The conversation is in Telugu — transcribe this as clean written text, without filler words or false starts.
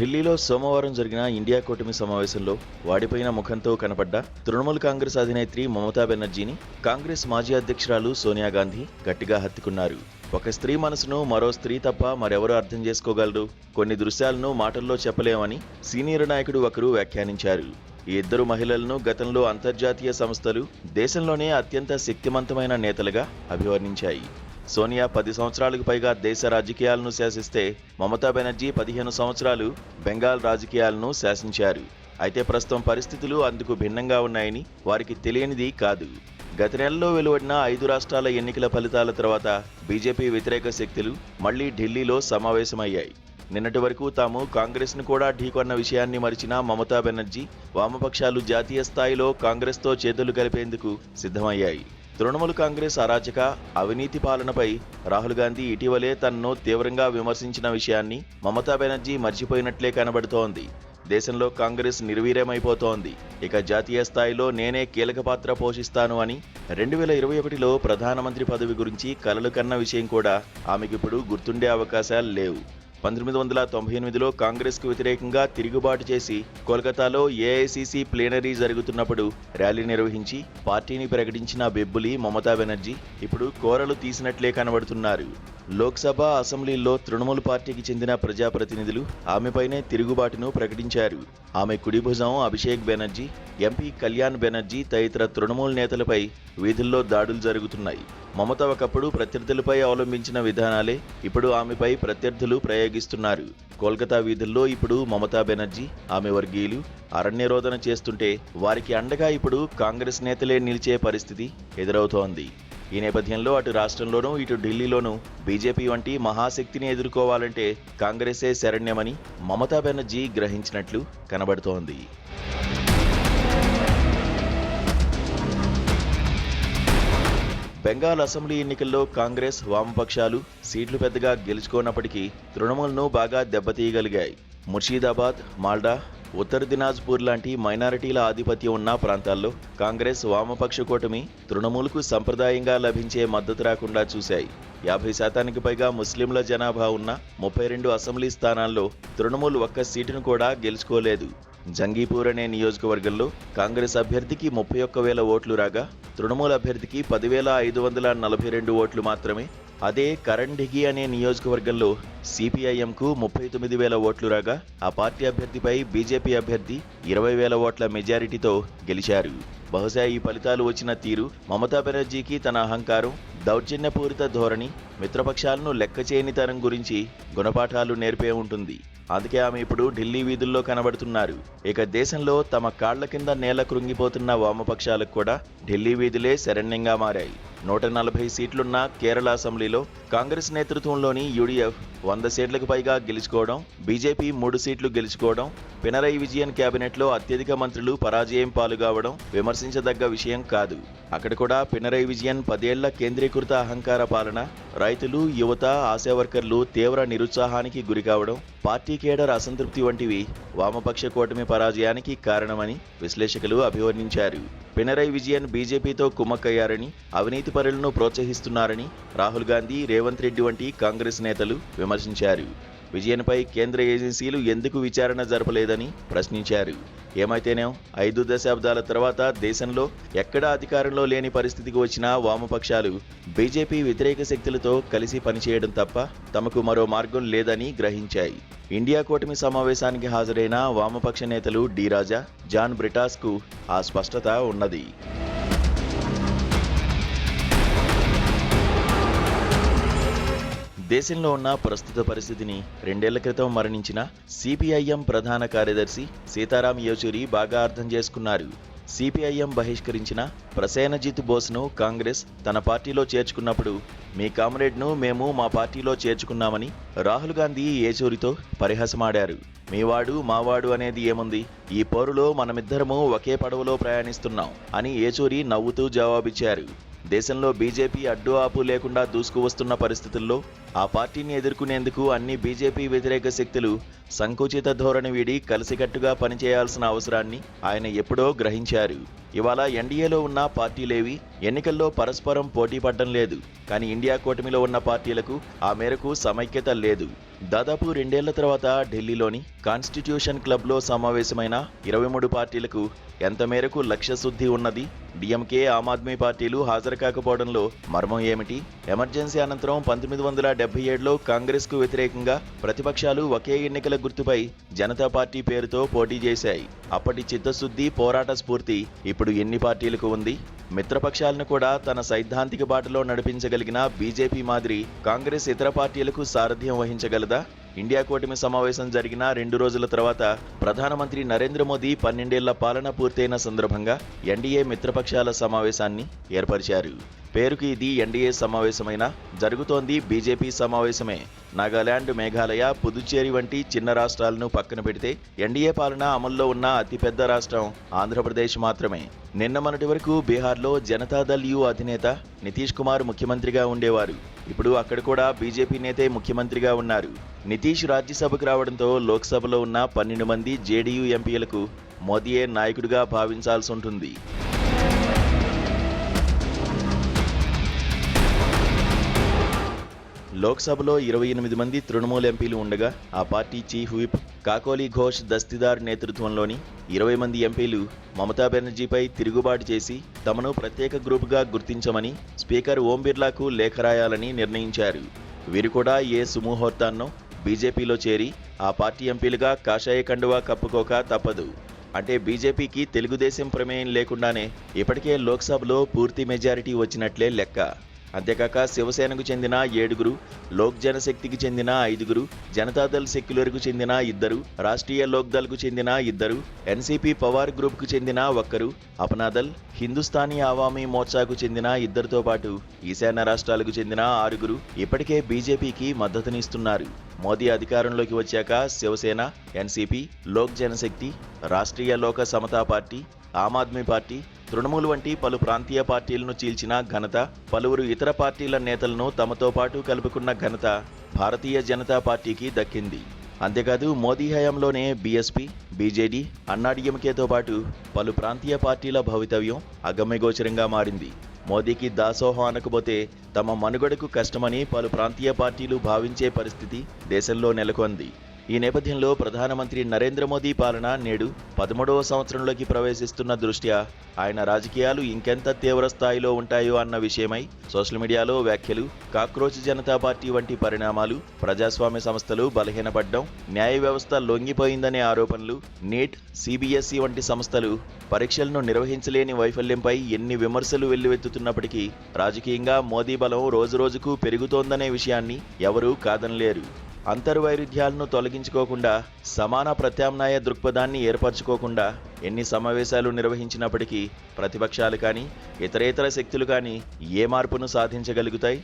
ఢిల్లీలో సోమవారం జరిగిన ఇండియా కూటమి సమావేశంలో వాడిపోయిన ముఖంతో కనపడ్డ తృణమూల్ కాంగ్రెస్ అధినేత్రి మమతా బెనర్జీని కాంగ్రెస్ మాజీ అధ్యక్షురాలు సోనియా గాంధీ గట్టిగా హత్తుకున్నారు. ఒక స్త్రీ మనసును మరో స్త్రీ తప్ప మరెవరూ అర్థం చేసుకోగలరు, కొన్ని దృశ్యాలను మాటల్లో చెప్పలేమని సీనియర్ నాయకుడు ఒకరు వ్యాఖ్యానించారు. ఈ ఇద్దరు మహిళలను గతంలో అంతర్జాతీయ సంస్థలు దేశంలోనే అత్యంత శక్తిమంతమైన నేతలుగా అభివర్ణించాయి. సోనియా 10 సంవత్సరాలకు పైగా దేశ రాజకీయాలను శాసిస్తే మమతా బెనర్జీ 15 సంవత్సరాలు బెంగాల్ రాజకీయాలను శాసించారు. అయితే ప్రస్తుతం పరిస్థితులు అందుకు భిన్నంగా ఉన్నాయని వారికి తెలియనిది కాదు. గత నెలలో వెలువడిన 5 రాష్ట్రాల ఎన్నికల ఫలితాల తర్వాత బీజేపీ వ్యతిరేక శక్తులు మళ్లీ ఢిల్లీలో సమావేశమయ్యాయి. నిన్నటి వరకు తాము కాంగ్రెస్ను కూడా ఢీకొన్న విషయాన్ని మరిచిన మమతా బెనర్జీ వామపక్షాలు జాతీయ స్థాయిలో కాంగ్రెస్తో చేతులు కలిపేందుకు సిద్ధమయ్యాయి. తృణమూల్ కాంగ్రెస్ అరాచక, అవినీతి పాలనపై రాహుల్ గాంధీ ఇటీవలే తనను తీవ్రంగా విమర్శించిన విషయాన్ని మమతా బెనర్జీ మర్చిపోయినట్లే కనబడుతోంది. దేశంలో కాంగ్రెస్ నిర్వీర్యమైపోతోంది. ఇక జాతీయ స్థాయిలో నేనే కీలక పాత్ర పోషిస్తాను అని 2021లో ప్రధానమంత్రి పదవి గురించి కలలు కన్న విషయం కూడా ఆమెకిప్పుడు గుర్తుండే అవకాశాలు లేవు. 1998లో కాంగ్రెస్కు వ్యతిరేకంగా తిరుగుబాటు చేసి కోల్కతాలో ఏఐసీసీ ప్లేనరీ జరుగుతున్నప్పుడు ర్యాలీ నిర్వహించి పార్టీని ప్రకటించిన బెబ్బులి మమతా బెనర్జీ ఇప్పుడు కోరలు తీసినట్లే కనబడుతున్నారు. లోక్సభ, అసెంబ్లీల్లో తృణమూల్ పార్టీకి చెందిన ప్రజాప్రతినిధులు ఆమెపైనే తిరుగుబాటును ప్రకటించారు. ఆమె కుడి భుజం అభిషేక్ బెనర్జీ, ఎంపీ కళ్యాణ్ బెనర్జీ తదితర తృణమూల్ నేతలపై వీధుల్లో దాడులు జరుగుతున్నాయి. మమత ఒకప్పుడు ప్రత్యర్థులపై అవలంబించిన విధానాలే ఇప్పుడు ఆమెపై ప్రత్యర్థులు ప్రయోగిస్తున్నారు. కోల్కతా వీధుల్లో ఇప్పుడు మమతా బెనర్జీ, ఆమె వర్గీయులు అరణ్యరోధన చేస్తుంటే వారికి అండగా ఇప్పుడు కాంగ్రెస్ నేతలే నిలిచే పరిస్థితి ఎదురవుతోంది. ఈ నేపథ్యంలో అటు రాష్ట్రంలోనూ ఇటు ఢిల్లీలోనూ బీజేపీ వంటి మహాశక్తిని ఎదుర్కోవాలంటే కాంగ్రెసే శరణ్యమని మమతా బెనర్జీ గ్రహించినట్లు కనబడుతోంది. బెంగాల్ అసెంబ్లీ ఎన్నికల్లో కాంగ్రెస్, వామపక్షాలు సీట్లు పెద్దగా గెలుచుకోనప్పటికీ తృణమూల్ను బాగా దెబ్బతీయగలిగాయి. ముర్షిదాబాద్, మాల్డా, ఉత్తర్ దినాజ్పూర్ లాంటి మైనారిటీల ఆధిపత్యం ఉన్న ప్రాంతాల్లో కాంగ్రెస్, వామపక్ష కూటమి తృణమూల్కు సంప్రదాయంగా లభించే మద్దతు రాకుండా చూశాయి. 50% పైగా ముస్లింల జనాభా ఉన్న 32 అసెంబ్లీ స్థానాల్లో తృణమూల్ ఒక్క సీటును కూడా గెలుచుకోలేదు. జంగీపూర్ అనే నియోజకవర్గంలో కాంగ్రెస్ అభ్యర్థికి 31,000 ఓట్లు రాగా తృణమూల్ అభ్యర్థికి 10,542 ఓట్లు మాత్రమే. అదే కరణ్డిఘి అనే నియోజకవర్గంలో సిపిఐఎంకు 39,000 ఓట్లు రాగా ఆ పార్టీ అభ్యర్థిపై బీజేపీ అభ్యర్థి 20,000 ఓట్ల మెజారిటీతో గెలిచారు. బహుశా ఈ ఫలితాలు వచ్చిన తీరు మమతా బెనర్జీకి తన అహంకారం, దౌర్జన్యపూరిత ధోరణి, మిత్రపక్షాలను లెక్కచేయనితనం గురించి గుణపాఠాలు నేర్పే ఉంటుంది. అందుకే ఆమె ఇప్పుడు ఢిల్లీ వీధుల్లో కనబడుతున్నారు. ఇక దేశంలో తమ కాళ్ల కింద నేల కృంగిపోతున్న వామపక్షాలకు కూడా ఢిల్లీ వీధులే శరణ్యంగా మారాయి. 140 సీట్లున్న కేరళ అసెంబ్లీలో కాంగ్రెస్ నేతృత్వంలోని యూడీఎఫ్ 100 సీట్లకు పైగా గెలుచుకోవడం, బీజేపీ 3 సీట్లు గెలుచుకోవడం, పినరయి విజయన్ కేబినెట్లో అత్యధిక మంత్రులు పరాజయం పాలుగావడం విమర్శించదగ్గ విషయం కాదు. అక్కడ కూడా పినరయి విజయన్ 10 ఏళ్ల కేంద్రీకృత అహంకార పాలన, రైతులు, యువత, ఆశా వర్కర్లు తీవ్ర నిరుత్సాహానికి గురికావడం, పార్టీ కేడర్ అసంతృప్తి వంటివి వామపక్ష కూటమి పరాజయానికి కారణమని విశ్లేషకులు అభివర్ణించారు. పినరయి విజయన్ బీజేపీతో కుమ్మక్కయ్యారని, అవినీతి పరులను ప్రోత్సహిస్తున్నారని రాహుల్ గాంధీ, రేవంత్ రెడ్డి వంటి కాంగ్రెస్ నేతలు విమర్శించారు. విజయన్పై కేంద్ర ఏజెన్సీలు ఎందుకు విచారణ జరపలేదని ప్రశ్నించారు. ఏమైతేనే 5 దశాబ్దాల తర్వాత దేశంలో ఎక్కడా అధికారంలో లేని పరిస్థితికి వచ్చిన వామపక్షాలు బీజేపీ వ్యతిరేక శక్తులతో కలిసి పనిచేయడం తప్ప తమకు మరో మార్గం లేదని గ్రహించాయి. ఇండియా కూటమి సమావేశానికి హాజరైన వామపక్ష నేతలు డి రాజా, జాన్ బ్రిటాస్కు ఆ స్పష్టత ఉన్నది. దేశంలో ఉన్న ప్రస్తుత పరిస్థితిని 2 ఏళ్ల క్రితం మరణించిన సిపిఐఎం ప్రధాన కార్యదర్శి సీతారాం యేచూరి బాగా అర్థం చేసుకున్నారు. సిపిఐఎం బహిష్కరించిన ప్రసేనజిత్ బోస్ను కాంగ్రెస్ తన పార్టీలో చేర్చుకున్నప్పుడు మీ కామ్రేడ్ను మేము మా పార్టీలో చేర్చుకున్నామని రాహుల్ గాంధీ యేచూరితో పరిహాసమాడారు. మీవాడు మావాడు అనేది ఏముంది, ఈ పోరులో మనమిద్దరము ఒకే పడవలో ప్రయాణిస్తున్నాం అని యేచూరి నవ్వుతూ జవాబిచ్చారు. దేశంలో బీజేపీ అడ్డు ఆపు లేకుండా దూసుకువస్తున్న పరిస్థితుల్లో ఆ పార్టీని ఎదుర్కొనేందుకు అన్ని బీజేపీ వ్యతిరేక శక్తులు సంకుచిత ధోరణి వీడి కలిసికట్టుగా పనిచేయాల్సిన అవసరాన్ని ఆయన ఎప్పుడో గ్రహించారు. ఇవాళ ఎన్డీఏలో ఉన్న పార్టీలేవి ఎన్నికల్లో పరస్పరం పోటీ పడ్డం లేదు. కానీ ఇండియా కూటమిలో ఉన్న పార్టీలకు ఆ మేరకు సమైక్యత లేదు. దాదాపు 2 ఏళ్ల తర్వాత ఢిల్లీలోని కాన్స్టిట్యూషన్ క్లబ్లో సమావేశమైన 23 పార్టీలకు ఎంత మేరకు లక్ష్యశుద్ధి ఉన్నది? డిఎంకే, ఆమ్ ఆద్మీ పార్టీలు హాజరు కాకపోవడంలో మర్మం ఏమిటి? ఎమర్జెన్సీ అనంతరం 1977లో కాంగ్రెస్కు వ్యతిరేకంగా ప్రతిపక్షాలు ఒకే ఎన్నికల గుర్తుపై జనతా పార్టీ పేరుతో పోటీ చేశాయి. అప్పటి చిత్తశుద్ధి, పోరాట స్ఫూర్తి ఇప్పుడు ఎన్ని పార్టీలకు ఉంది? మిత్రపక్షాలను కూడా తన సైద్ధాంతిక బాటలో నడిపించగలిగిన బీజేపీ మాదిరి కాంగ్రెస్ ఇతర పార్టీలకు సారథ్యం వహించగలదా? ఇండియా కూటమి సమావేశం జరిగిన 2 రోజుల తర్వాత ప్రధానమంత్రి నరేంద్ర మోదీ 12 ఏళ్ల పాలన పూర్తయిన సందర్భంగా ఎన్డీఏ మిత్రపక్షాల సమావేశాన్ని ఏర్పరిచారు. పేరుకి ఇది ఎన్డీఏ సమావేశమైనా జరుగుతోంది బీజేపీ సమావేశమే. నాగాలాండ్, మేఘాలయ, పుదుచ్చేరి వంటి చిన్న రాష్ట్రాలను పక్కన పెడితే ఎన్డీఏ పాలన అమల్లో ఉన్న అతిపెద్ద రాష్ట్రం ఆంధ్రప్రదేశ్ మాత్రమే. నిన్న మొన్నటి వరకు బీహార్లో జనతాదళ్ యు అధినేత నితీష్ కుమార్ ముఖ్యమంత్రిగా ఉండేవారు. ఇప్పుడు అక్కడ కూడా బీజేపీ నేతే ముఖ్యమంత్రిగా ఉన్నారు. నితీష్ రాజ్యసభకు రావడంతో లోక్సభలో ఉన్న 12 మంది జేడీయూ ఎంపీలకు మోదీయే నాయకుడిగా భావించాల్సి ఉంటుంది. లోక్సభలో 28 మంది తృణమూల్ ఎంపీలు ఉండగా ఆ party chief whip Kakoli Ghosh Dastidar నేతృత్వంలోని 20 మంది ఎంపీలు మమతా బెనర్జీపై తిరుగుబాటు చేసి తమను ప్రత్యేక గ్రూపుగా గుర్తించమని స్పీకర్ ఓం బిర్లాకు లేఖ రాయాలని నిర్ణయించారు. వీరు కూడా ఏ సుముహూర్తాన్నో బీజేపీలో చేరి ఆ పార్టీ ఎంపీలుగా కాషాయ కండువా కప్పుకోక తప్పదు. అంటే బీజేపీకి తెలుగుదేశం ప్రమేయం లేకుండానే ఇప్పటికే లోక్సభలో పూర్తి మెజారిటీ వచ్చినట్లే లెక్క. అంతేకాక శివసేనకు చెందిన 7, లోక్ జనశక్తికి చెందిన 5, జనతాదళ్ సెక్యులర్కు చెందిన 2, రాష్ట్రీయ లోక్దళ్కు చెందిన 2, ఎన్సీపీ పవార్ గ్రూప్కు చెందిన 1, అప్నాదళ్, హిందుస్థానీ అవామీ మోర్చాకు చెందిన 2తో పాటు ఈశాన్య రాష్ట్రాలకు చెందిన 6 ఇప్పటికే బీజేపీకి మద్దతునిస్తున్నారు. మోదీ అధికారంలోకి వచ్చాక శివసేన, ఎన్సీపీ, లోక్ జనశక్తి, రాష్ట్రీయ లోక సమతా పార్టీ, ఆమ్ ఆద్మీ పార్టీ, తృణమూల్ వంటి పలు ప్రాంతీయ పార్టీలను చీల్చిన ఘనత, పలువురు ఇతర పార్టీల నేతలను తమతో పాటు కలుపుకున్న ఘనత భారతీయ జనతా పార్టీకి దక్కింది. అంతేకాదు మోదీ హయాంలోనే బీఎస్పీ, బీజేడీ, అన్నాడీఎంకేతో పాటు పలు ప్రాంతీయ పార్టీల భవితవ్యం అగమ్యగోచరంగా మారింది. మోదీకి దాసోహం అనకపోతే తమ మనుగడకు కష్టమని పలు ప్రాంతీయ పార్టీలు భావించే పరిస్థితి దేశంలో నెలకొంది. ఈ నేపథ్యంలో ప్రధానమంత్రి నరేంద్ర మోదీ పాలన నేడు 13వ సంవత్సరంలోకి ప్రవేశిస్తున్న దృష్ట్యా ఆయన రాజకీయాలు ఇంకెంత తీవ్ర స్థాయిలో ఉంటాయో అన్న విషయమై సోషల్ మీడియాలో వ్యాఖ్యలు, కాక్రోచ్ జనతా పార్టీ వంటి పరిణామాలు, ప్రజాస్వామ్య సంస్థలు బలహీనపడ్డం, న్యాయ వ్యవస్థ లొంగిపోయిందనే ఆరోపణలు, నీట్, సిబిఎస్ఈ వంటి సంస్థలు పరీక్షలను నిర్వహించలేని వైఫల్యంపై ఎన్ని విమర్శలు వెల్లువెత్తుతున్నప్పటికీ రాజకీయంగా మోదీ బలం రోజురోజుకు పెరుగుతోందనే విషయాన్ని ఎవరూ కాదనలేరు. అంతర్వైరుధ్యాలను తొలగించుకోకుండా, సమాన ప్రత్యామ్నాయ దృక్పథాన్ని ఏర్పరచుకోకుండా ఎన్ని సమావేశాలు నిర్వహించినప్పటికీ ప్రతిపక్షాలు కానీ ఇతరేతర శక్తులు కానీ ఏ మార్పును సాధించగలుగుతాయి?